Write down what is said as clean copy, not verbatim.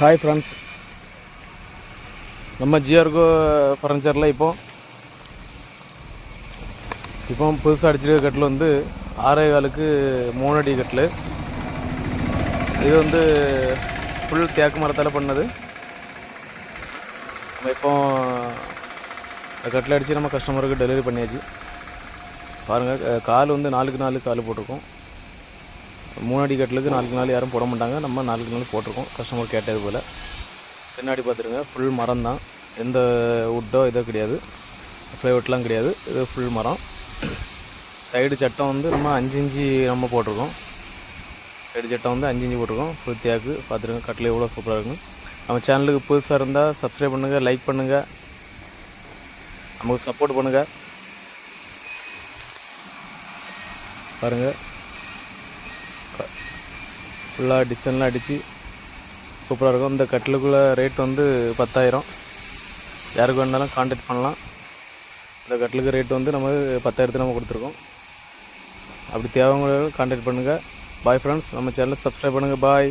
Hi friends, நம்ம ஜிஆர்கோ ஃபர்னிச்சரில் இப்போ புதுசாக அடிச்சிருக்க கட்டில் வந்து 6.25க்கு 3 அடி கட்டில். இது வந்து ஃபுல் தேக்கு மரத்தால் பண்ணது. நம்ம இப்போ கட்டில் அடித்து நம்ம கஸ்டமருக்கு டெலிவரி பண்ணியாச்சு. பாருங்கள், கால் வந்து 4க்கு 4 கால் போட்டிருக்கோம். 3 அடி கட்டிலுக்கு 4க்கு 4 யாரும் போட மாட்டாங்க. நம்ம 4க்கு 4 போட்டிருக்கோம், கஸ்டமர் கேட்டது போல். பின்னாடி பார்த்துருங்க, ஃபுல் மரம் தான். எந்த வுட்டோ இதோ கிடையாது, ஃப்ளைவுட்லாம் கிடையாது. இது ஃபுல் மரம். சைடு சட்டம் வந்து நம்ம 5 இன்ச்சு நம்ம போட்டிருக்கோம். சைடு சட்டம் வந்து 5 இன்ச்சு போட்டிருக்கோம். ஃபுல் தேக்கு. பார்த்துருங்க, கட்டில் எவ்வளோ சூப்பராக இருக்கும். நம்ம சேனலுக்கு புதுசாக இருந்தால் சப்ஸ்கிரைப் பண்ணுங்கள், லைக் பண்ணுங்கள், நமக்கு சப்போர்ட் பண்ணுங்கள். பாருங்கள், ஃபுல்லாக டிசைன்லாம் அடித்து சூப்பராக இருக்கும். இந்த கட்டிலுக்குள்ளே ரேட் வந்து 10,000. யாருக்கு வேணாலும் கான்டாக்ட் பண்ணலாம். இந்த கட்டிலுக்கு ரேட் வந்து நம்ம 10,000 நம்ம கொடுத்துருக்கோம். அப்படி தேவைங்களுக்கு கான்டாக்ட் பண்ணுங்கள். பாய் ஃப்ரெண்ட்ஸ், நம்ம சேனலை சப்ஸ்கிரைப் பண்ணுங்கள். பாய்.